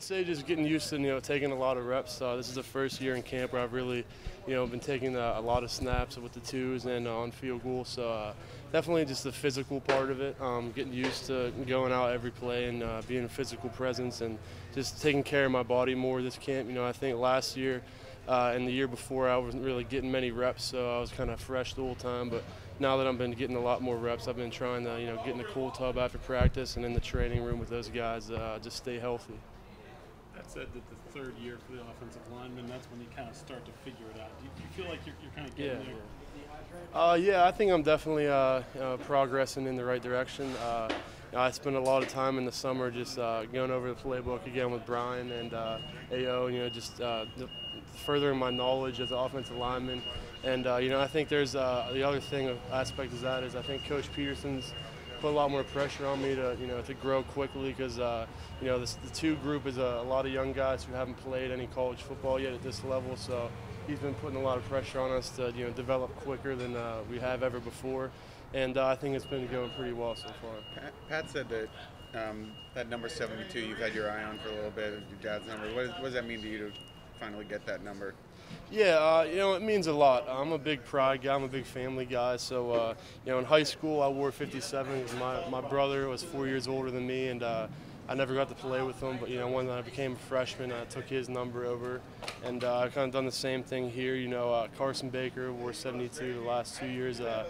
I'd say just getting used to taking a lot of reps. This is the first year in camp where I've really been taking a lot of snaps with the twos and on field goal. So definitely just the physical part of it, getting used to going out every play and being a physical presence and just taking care of my body more this camp. I think last year and the year before I wasn't really getting many reps, so I was kind of fresh the whole time. But now that I've been getting a lot more reps, I've been trying to get in the cold tub after practice and in the training room with those guys, just stay healthy. That said, that the third year for the offensive lineman, that's when you kind of start to figure it out. Do you feel like you're kind of getting there? Yeah, I think I'm definitely progressing in the right direction. I spent a lot of time in the summer just going over the playbook again with Brian and AO, just furthering my knowledge as an offensive lineman. And, I think there's the other aspect of that is I think Coach Peterson's put a lot more pressure on me to grow quickly because, the two group is a lot of young guys who haven't played any college football yet at this level. So he's been putting a lot of pressure on us to, develop quicker than we have ever before. And I think it's been going pretty well so far. Pat said that that number 72 you've had your eye on for a little bit, your dad's number. What does that mean to you to finally get that number? Yeah, it means a lot. I'm a big pride guy. I'm a big family guy. So, in high school I wore 57 because my brother was 4 years older than me, and I never got to play with him. But, when I became a freshman, I took his number over. And I've kind of done the same thing here. Carson Baker wore 72 the last 2 years. A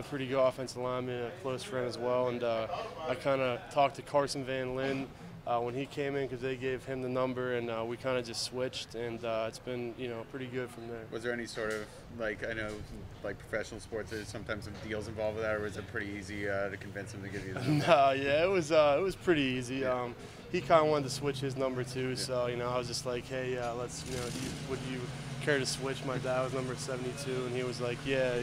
pretty good offensive lineman, a close friend as well. And I kind of talked to Carson Van Lin when he came in because they gave him the number, and we kind of just switched, and it's been pretty good from there. Was there any sort of, I know professional sports, there's sometimes some deals involved with that, or was it pretty easy to convince him to give you the number? No, yeah, it was pretty easy. Yeah. He kind of wanted to switch his number too, so I was just like, hey, let's would you care to switch? My dad was number 72, and he was like, yeah,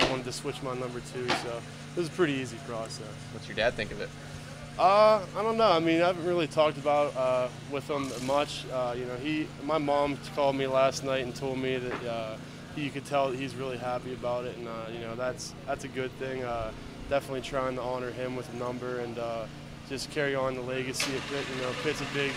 I wanted to switch my number too, so it was a pretty easy process. What's your dad think of it? I don't know. I mean, I haven't really talked about with him much. My mom called me last night and told me that you could tell that he's really happy about it, and that's a good thing. Definitely trying to honor him with a number and just carry on the legacy of Pitt. Pitt's a big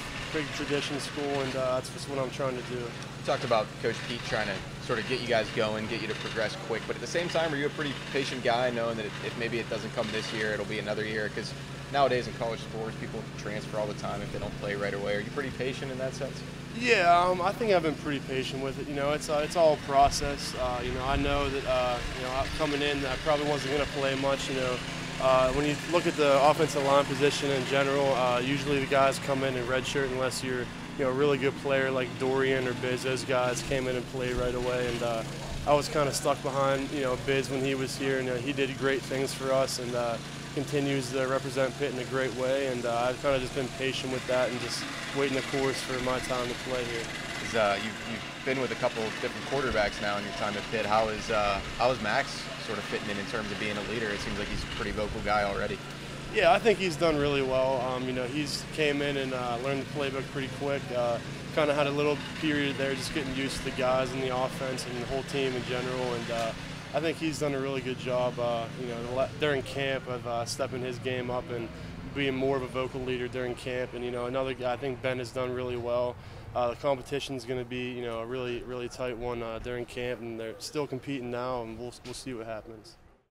tradition school, and that's just what I'm trying to do. You talked about Coach Pete trying to sort of get you guys going, get you to progress quick, but at the same time, are you a pretty patient guy, knowing that if maybe it doesn't come this year, it'll be another year? Because nowadays in college sports, people transfer all the time if they don't play right away. Are you pretty patient in that sense? Yeah, I think I've been pretty patient with it. It's all a process. I know that coming in, I probably wasn't going to play much. When you look at the offensive line position in general, usually the guys come in redshirt unless you're a really good player like Dorian or Biz. Those guys came in and played right away, and I was kind of stuck behind Biz when he was here, and he did great things for us and continues to represent Pitt in a great way, and I've kind of just been patient with that and just waiting the course for my time to play here. You've been with a couple of different quarterbacks now in your time at Pitt. How is Max sort of fitting in terms of being a leader? It seems like he's a pretty vocal guy already. Yeah, I think he's done really well. He's came in and learned the playbook pretty quick. Kind of had a little period there just getting used to the guys in the offense and the whole team in general, and I think he's done a really good job, during camp of stepping his game up and being more of a vocal leader during camp. And another guy, I think Ben has done really well. The competition's going to be a really tight one during camp, and they're still competing now, and we'll see what happens.